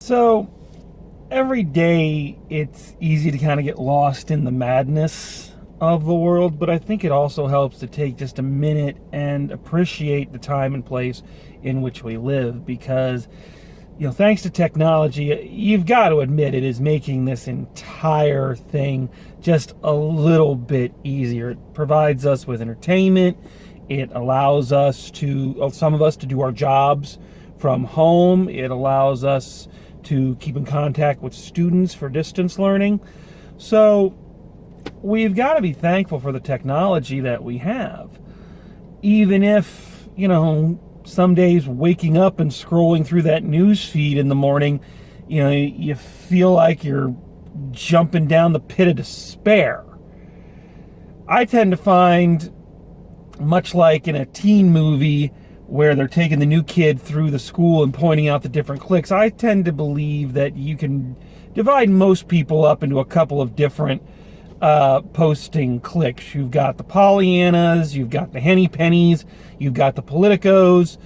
So every day it's easy to kind of get lost in the madness of the world, but I think it also helps to take just a minute and appreciate the time and place in which we live, because thanks to technology, you've got to admit it is making this entire thing just a little bit easier. It provides us with entertainment. It allows us some of us to do our jobs from home. It allows us to keep in contact with students for distance learning. So we've got to be thankful for the technology that we have. Even if, some days waking up and scrolling through that news feed in the morning, you feel like you're jumping down the pit of despair. I tend to find, much like in a teen movie where they're taking the new kid through the school and pointing out the different cliques, I tend to believe that you can divide most people up into a couple of different posting cliques. You've got the Pollyannas, you've got the Henny Pennies, you've got the Politicos.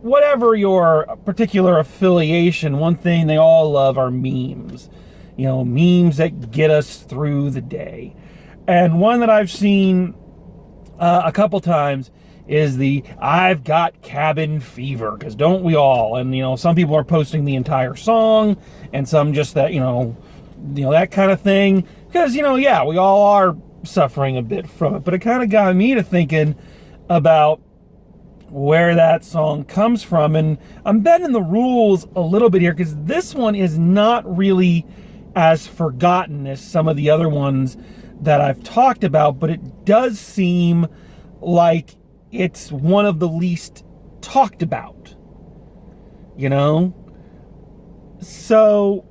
Whatever your particular affiliation, one thing they all love are memes. Memes that get us through the day. And one that I've seen a couple times is the "I've got cabin fever," because don't we all? And some people are posting the entire song, and some just that that kind of thing, because we all are suffering a bit from it. But it kind of got me to thinking about where that song comes from, and I'm bending the rules a little bit here, because this one is not really as forgotten as some of the other ones that I've talked about, but it does seem like it's one of the least talked about, So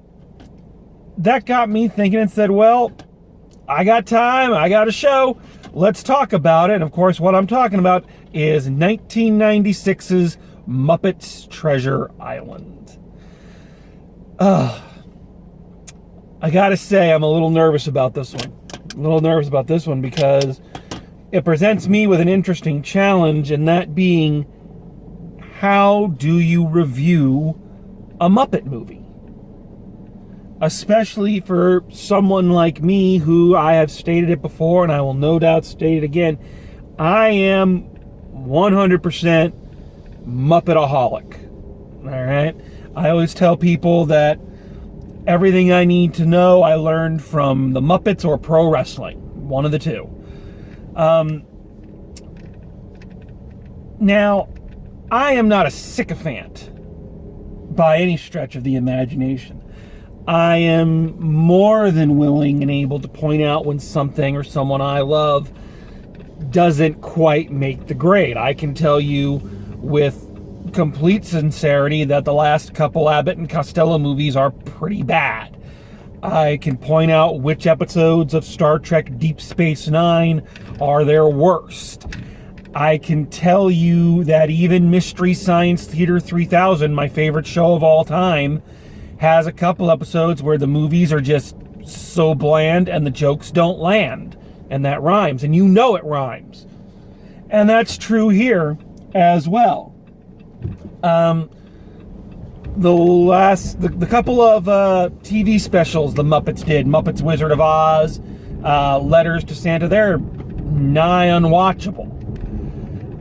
that got me thinking and said, well, I got time, I got a show, let's talk about it. And of course, what I'm talking about is 1996's Muppet's Treasure Island. I gotta say, I'm a little nervous about this one. Because it presents me with an interesting challenge, and that being, how do you review a Muppet movie? Especially for someone like me, who, I have stated it before and I will no doubt state it again, I am 100% Muppetaholic. Alright? I always tell people that everything I need to know I learned from the Muppets or pro wrestling. One of the two. Now, I am not a sycophant by any stretch of the imagination. I am more than willing and able to point out when something or someone I love doesn't quite make the grade. I can tell you with complete sincerity that the last couple Abbott and Costello movies are pretty bad. I can point out which episodes of Star Trek Deep Space Nine are their worst. I can tell you that even Mystery Science Theater 3000, my favorite show of all time, has a couple episodes where the movies are just so bland and the jokes don't land. And that rhymes, and it rhymes. And that's true here as well. The couple of TV specials the Muppets did, Muppets Wizard of Oz, Letters to Santa, they're nigh unwatchable.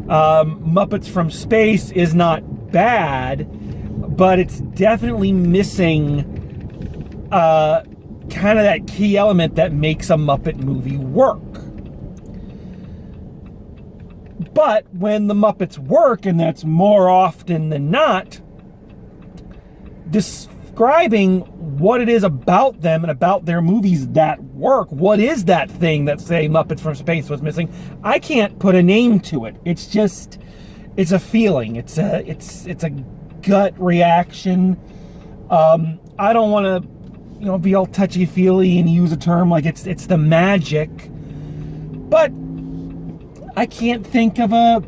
Muppets from Space is not bad, but it's definitely missing kind of that key element that makes a Muppet movie work. But when the Muppets work, and that's more often than not, describing what it is about them and about their movies that work, what is that thing that, say, Muppets from Space was missing, I can't put a name to it. It's just, it's a feeling. It's a gut reaction. I don't want to, be all touchy-feely and use a term like it's the magic, but I can't think of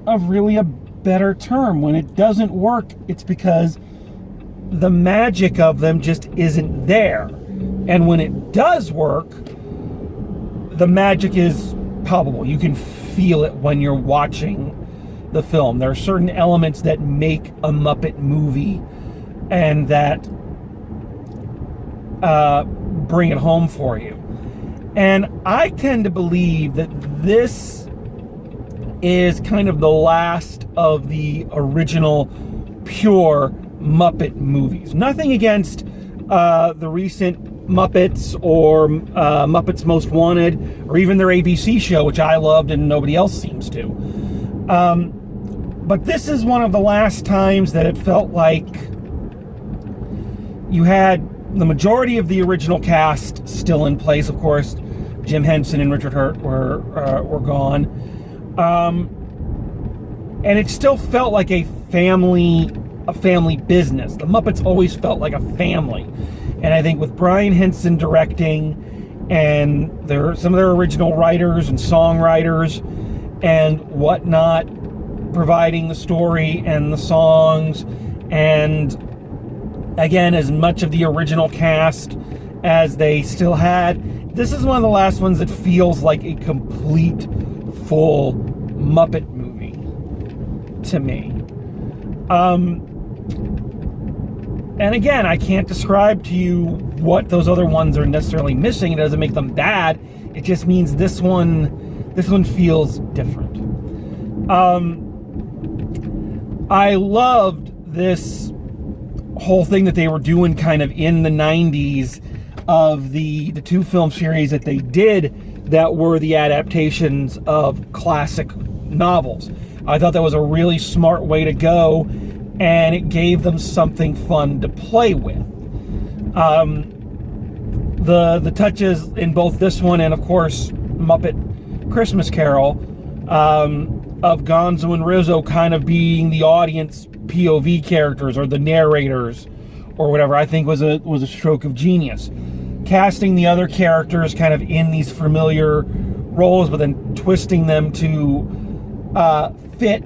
really a better term. When it doesn't work, it's because the magic of them just isn't there. And when it does work, the magic is palpable. You can feel it when you're watching the film. There are certain elements that make a Muppet movie and that bring it home for you. And I tend to believe that this is kind of the last of the original pure Muppet movies. Nothing against the recent Muppets or Muppets Most Wanted, or even their ABC show, which I loved and nobody else seems to. But this is one of the last times that it felt like you had the majority of the original cast still in place. Of course, Jim Henson and Richard Hurt were gone. And it still felt like a family business. The Muppets always felt like a family. And I think with Brian Henson directing and some of their original writers and songwriters and whatnot providing the story and the songs, and again, as much of the original cast as they still had, this is one of the last ones that feels like a complete, full Muppet movie to me. And again, I can't describe to you what those other ones are necessarily missing. It doesn't make them bad. It just means this one feels different. I loved this whole thing that they were doing kind of in the 90s of the two film series that they did that were the adaptations of classic novels. I thought that was a really smart way to go, and it gave them something fun to play with. The touches in both this one and, of course, Muppet Christmas Carol, of Gonzo and Rizzo kind of being the audience POV characters or the narrators or whatever, I think was a stroke of genius. Casting the other characters kind of in these familiar roles, but then twisting them to fit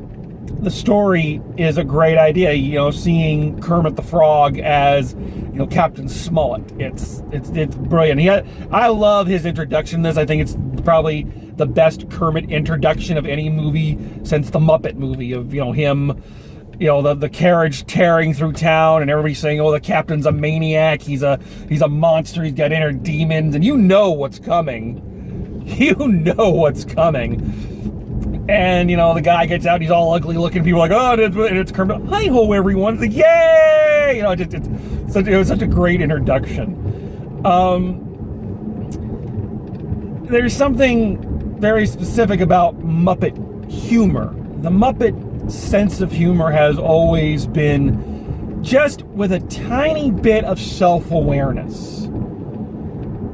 the story is a great idea. You know, seeing Kermit the Frog as, you know, Captain Smollett. It's brilliant. I love his introduction to this. I think it's probably the best Kermit introduction of any movie since the Muppet movie, of, you know, him, you know, the carriage tearing through town and everybody saying, oh, the captain's a maniac, he's a monster, he's got inner demons, and you know what's coming. You know what's coming. And, you know, the guy gets out, he's all ugly looking, people are like, oh, and it's Kermit. Hi-ho, everyone. It's like, yay! You know, it was such a great introduction. There's something very specific about Muppet humor. The Muppet sense of humor has always been just with a tiny bit of self-awareness.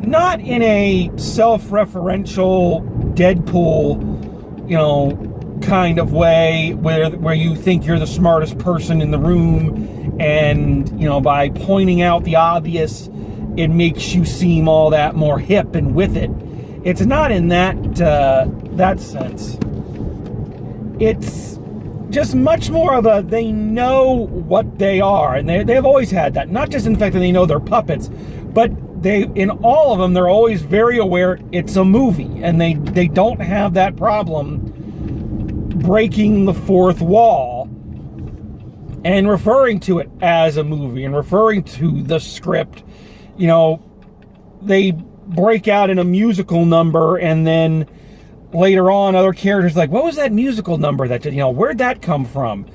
Not in a self-referential Deadpool, you know, kind of way where you think you're the smartest person in the room, and, you know, by pointing out the obvious, it makes you seem all that more hip and with it. It's not in that sense. It's just much more of a, they know what they are, and they've always had that. Not just in the fact that they know they're puppets, but in all of them, they're always very aware it's a movie, and they don't have that problem breaking the fourth wall and referring to it as a movie and referring to the script. You know, they break out in a musical number, and then later on, other characters like, what was that musical number that, you know, where'd that come from?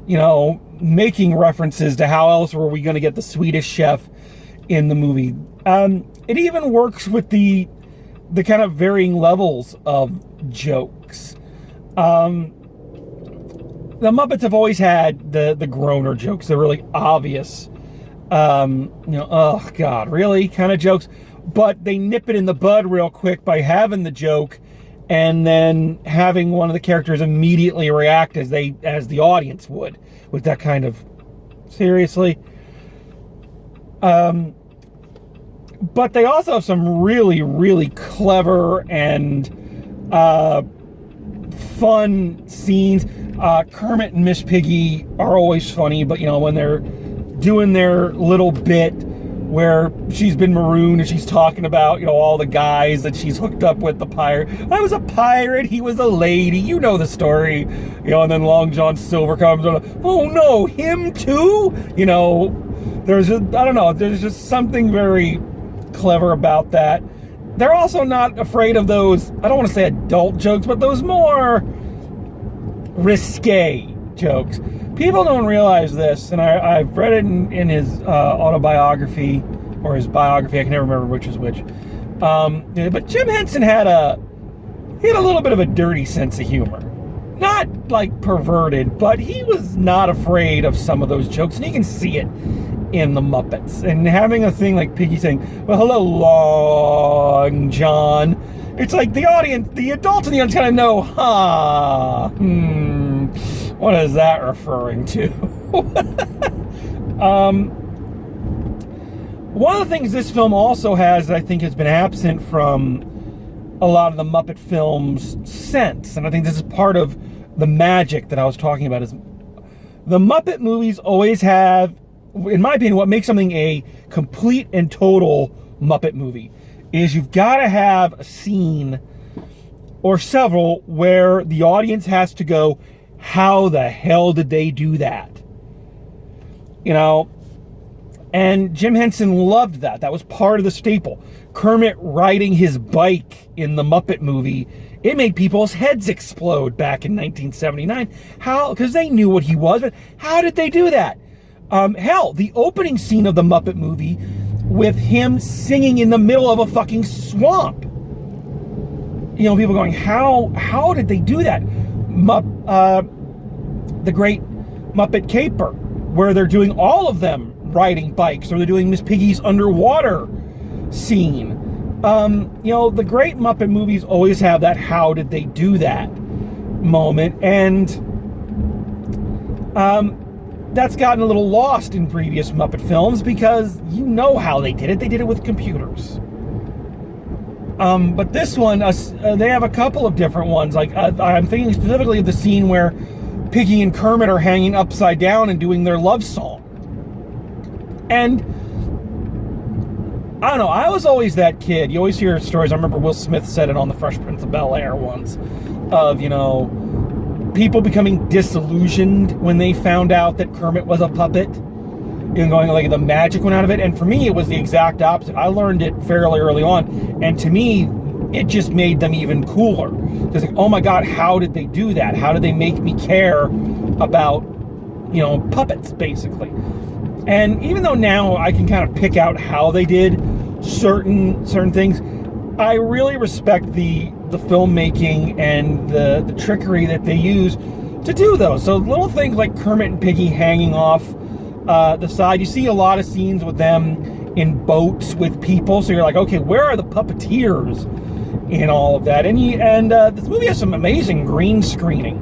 You know, making references to how else were we going to get the Swedish chef in the movie. It even works with the kind of varying levels of jokes. The Muppets have always had the groaner jokes, the really obvious, you know, oh God, really kind of jokes. But they nip it in the bud real quick by having the joke and then having one of the characters immediately react as the audience would, with that kind of seriously. But they also have some really, really clever and fun scenes. Kermit and Miss Piggy are always funny, but, you know, when they're doing their little bit where she's been marooned and she's talking about, you know, all the guys that she's hooked up with, the pirate. I was a pirate, he was a lady, you know the story. You know, and then Long John Silver comes on, oh no, him too? You know, there's just something very clever about that. They're also not afraid of those, I don't want to say adult jokes, but those more risque jokes. People don't realize this, and I've read it in his autobiography, or his biography, I can never remember which is which. But Jim Henson had a little bit of a dirty sense of humor. Not like perverted, but he was not afraid of some of those jokes, and you can see it in the Muppets. And having a thing like Piggy saying, well, hello, Long John. It's like the audience, the adults in the audience kind of know, what is that referring to? One of the things this film also has that I think has been absent from a lot of the Muppet films since, and I think this is part of the magic that I was talking about, is the Muppet movies always have, in my opinion, what makes something a complete and total Muppet movie is you've got to have a scene or several where the audience has to go, how the hell did they do that? You know, and Jim Henson loved that. That was part of the staple. Kermit riding his bike in the Muppet movie, it made people's heads explode back in 1979. How? Because they knew what he was, but how did they do that? Hell, the opening scene of the Muppet movie with him singing in the middle of a fucking swamp. You know, people going, how did they do that? The Great Muppet Caper, where they're doing all of them riding bikes, or they're doing Miss Piggy's underwater scene. You know, the great Muppet movies always have that how did they do that moment, and that's gotten a little lost in previous Muppet films because you know how they did it. They did it with computers. But this one, they have a couple of different ones. Like, I'm thinking specifically of the scene where Piggy and Kermit are hanging upside down and doing their love song. And I don't know, I was always that kid. You always hear stories. I remember Will Smith said it on The Fresh Prince of Bel-Air once, of, you know, people becoming disillusioned when they found out that Kermit was a puppet. You know, going like the magic went out of it. And for me, it was the exact opposite. I learned it fairly early on, and to me, it just made them even cooler. It's like, oh my God, how did they do that? How did they make me care about, you know, puppets, basically? And even though now I can kind of pick out how they did certain things, I really respect the filmmaking and the trickery that they use to do those. So little things like Kermit and Piggy hanging off the side. You see a lot of scenes with them in boats with people, so you're like, okay, where are the puppeteers in all of that? And this movie has some amazing green screening.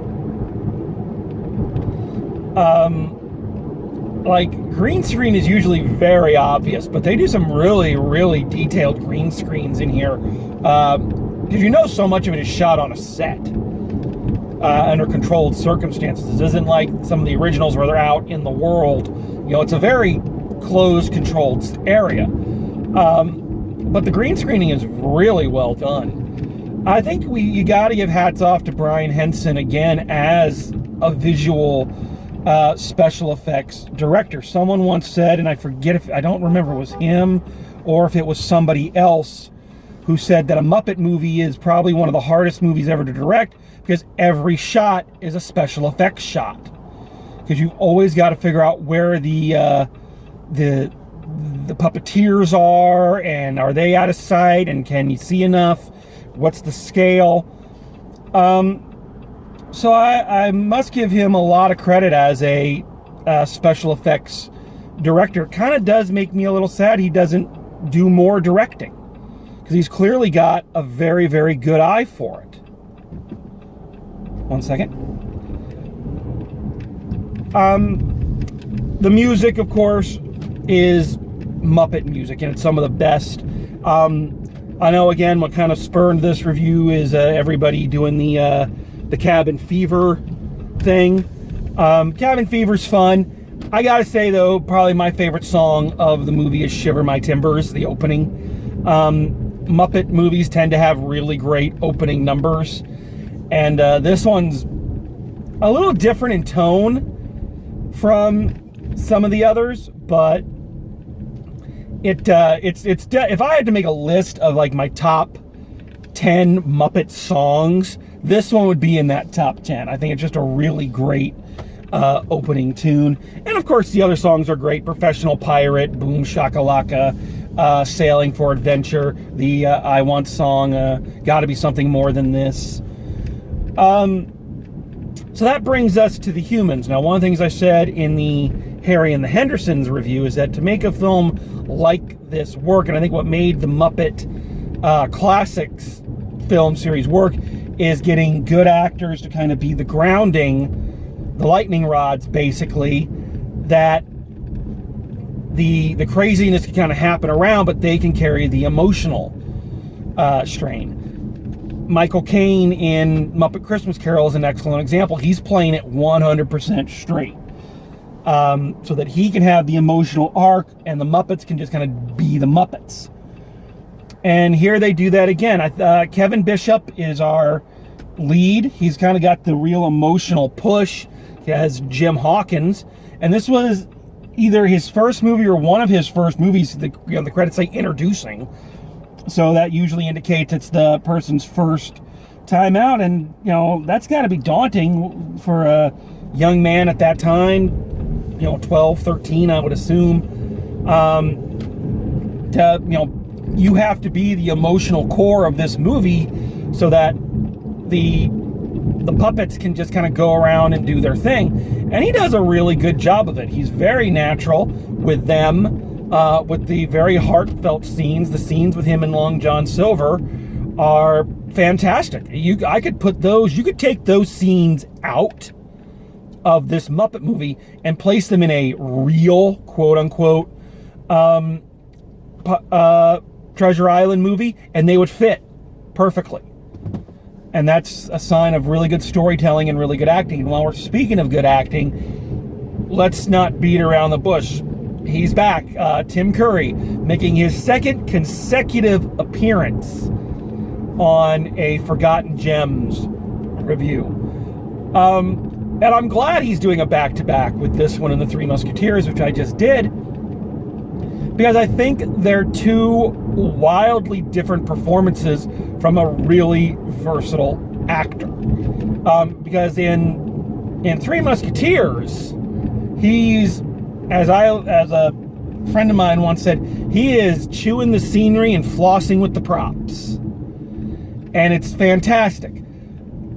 Like, green screen is usually very obvious, but they do some really, really detailed green screens in here. Because you know so much of it is shot on a set under controlled circumstances. It isn't like some of the originals where they're out in the world. You know, it's a very closed, controlled area. But the green screening is really well done. I think you got to give hats off to Brian Henson again as a visual special effects director. Someone once said, and I don't remember if it was him or if it was somebody else who said that a Muppet movie is probably one of the hardest movies ever to direct because every shot is a special effects shot. Because you've always got to figure out where the puppeteers are, and are they out of sight, and can you see enough? What's the scale? So I must give him a lot of credit as a special effects director. Kind of does make me a little sad he doesn't do more directing, because he's clearly got a very, very good eye for it. One second. The music, of course, is Muppet music, and it's some of the best. I know, again, what kind of spurned this review is everybody doing the Cabin Fever thing. Cabin Fever's fun. I gotta say, though, probably my favorite song of the movie is Shiver My Timbers, the opening. Muppet movies tend to have really great opening numbers, and this one's a little different in tone from some of the others, but If I had to make a list of like my top 10 Muppet songs, this one would be in that top 10. I think it's just a really great opening tune. And of course, the other songs are great. Professional Pirate, Boom Shakalaka, Sailing for Adventure, the I Want song, Gotta Be Something More Than This. So that brings us to the humans. Now, one of the things I said in the Harry and the Hendersons review is that to make a film like this work, and I think what made the Muppet Classics film series work, is getting good actors to kind of be the grounding, the lightning rods, basically, that the craziness can kind of happen around, but they can carry the emotional strain. Michael Caine in Muppet Christmas Carol is an excellent example. He's playing it 100% straight. So that he can have the emotional arc and the Muppets can just kind of be the Muppets. And here they do that again. Kevin Bishop is our lead. He's kind of got the real emotional push. He has Jim Hawkins. And this was either his first movie or one of his first movies. The credits say introducing. So that usually indicates it's the person's first time out. And, that's got to be daunting for a young man at that time. 12, 13, I would assume. You have to be the emotional core of this movie so that the puppets can just kind of go around and do their thing. And he does a really good job of it. He's very natural with them. With the very heartfelt scenes. The scenes with him and Long John Silver are fantastic. You could take those scenes out of this Muppet movie and place them in a real, quote-unquote, Treasure Island movie, and they would fit perfectly. And that's a sign of really good storytelling and really good acting. And while we're speaking of good acting, let's not beat around the bush. He's back. Tim Curry making his second consecutive appearance on a Forgotten Gems review. And I'm glad he's doing a back-to-back with this one and the Three Musketeers, which I just did, because I think they're two wildly different performances from a really versatile actor. Because in Three Musketeers, he's, as a friend of mine once said, he is chewing the scenery and flossing with the props. And it's fantastic.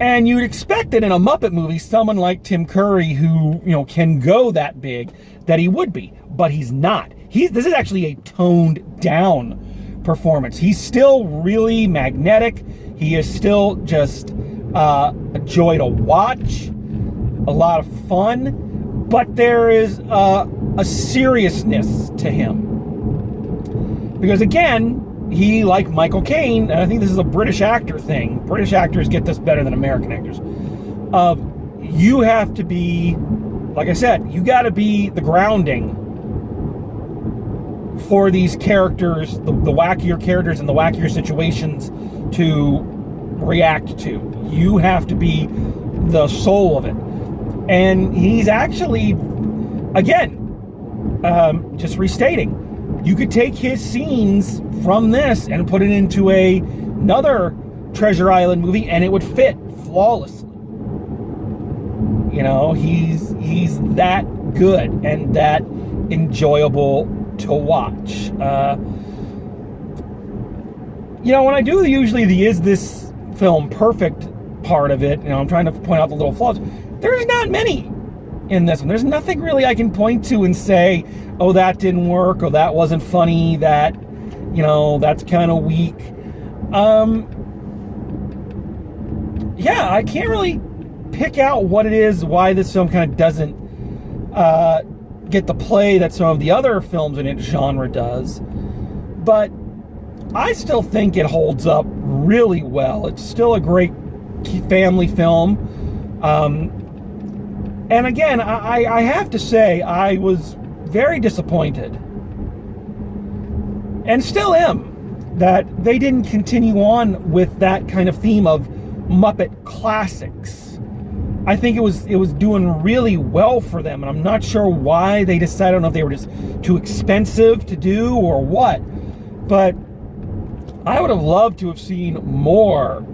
And you'd expect that in a Muppet movie, someone like Tim Curry, who, can go that big, that he would be. But he's not. This is actually a toned down performance. He's still really magnetic. He is still just a joy to watch. A lot of fun. But there is a seriousness to him. Because again, he, like Michael Caine, and I think this is a British actor thing. British actors get this better than American actors. You have to be, like I said, you got to be the grounding for these characters, the wackier characters and the wackier situations to react to. You have to be the soul of it. And he's actually, again, just restating, you could take his scenes from this and put it into another Treasure Island movie and it would fit flawlessly. He's that good and that enjoyable to watch. When I do usually the is this film perfect part of it, I'm trying to point out the little flaws. There's not many in this one. There's nothing really I can point to and say, oh, that didn't work, or that wasn't funny, that, that's kind of weak. I can't really pick out what it is, why this film kind of doesn't get the play that some of the other films in its genre does. But I still think it holds up really well. It's still a great family film. And again, I have to say, I was very disappointed, and still am, that they didn't continue on with that kind of theme of Muppet classics. I think it was doing really well for them, and I'm not sure why they decided. I don't know if they were just too expensive to do or what, but I would have loved to have seen more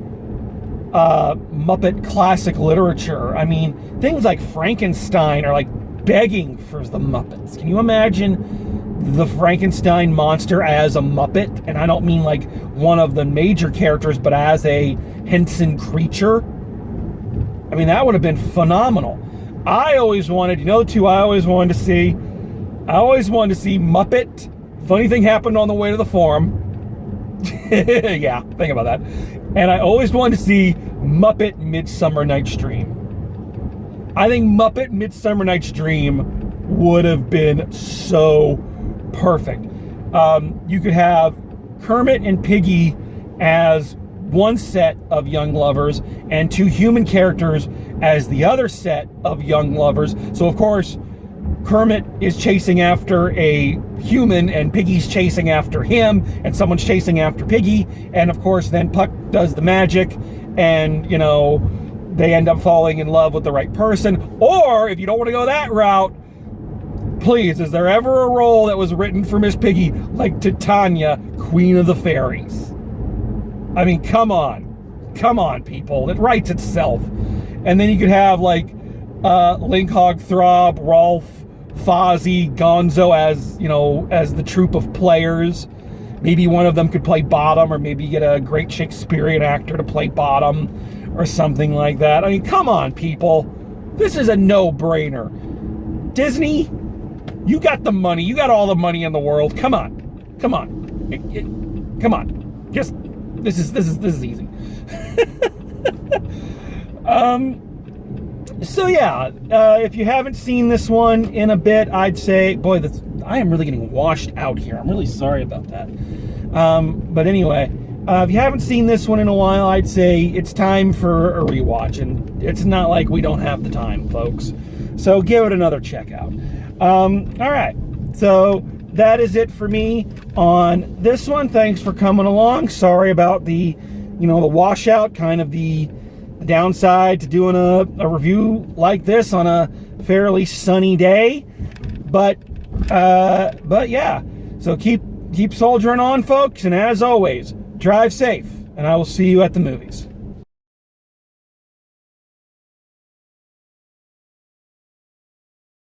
Muppet classic literature. I mean, things like Frankenstein are like begging for the Muppets. Can you imagine the Frankenstein monster as a Muppet? And I don't mean like one of the major characters, but as a Henson creature. I mean, that would have been phenomenal. I always wanted, I always wanted to see Muppet. Funny thing happened on the way to the forum. Yeah, think about that. And I always wanted to see Muppet Midsummer Night's Dream. I think Muppet Midsummer Night's Dream would have been so perfect. You could have Kermit and Piggy as one set of young lovers and two human characters as the other set of young lovers. So of course, Kermit is chasing after a human and Piggy's chasing after him, and someone's chasing after Piggy, and of course then Puck does the magic and, they end up falling in love with the right person. Or if you don't want to go that route, please, is there ever a role that was written for Miss Piggy like Titania, Queen of the Fairies? I mean, come on, people. It writes itself. And then you could have like Link Hogthrob, Rolf, Fozzie, Gonzo as the troupe of players. Maybe one of them could play Bottom, or maybe get a great Shakespearean actor to play Bottom, or something like that. I mean, come on, people. This is a no-brainer. Disney, you got the money. You got all the money in the world. Come on. Come on. Just this is easy. So yeah, if you haven't seen this one in a bit, I'd say, boy, I am really getting washed out here. I'm really sorry about that. But anyway, if you haven't seen this one in a while, I'd say it's time for a rewatch, and it's not like we don't have the time, folks. So give it another check out. All right, so that is it for me on this one. Thanks for coming along. Sorry about the washout, kind of the downside to doing a review like this on a fairly sunny day, but yeah. So keep soldiering on, folks, and as always, drive safe, and I will see you at the movies.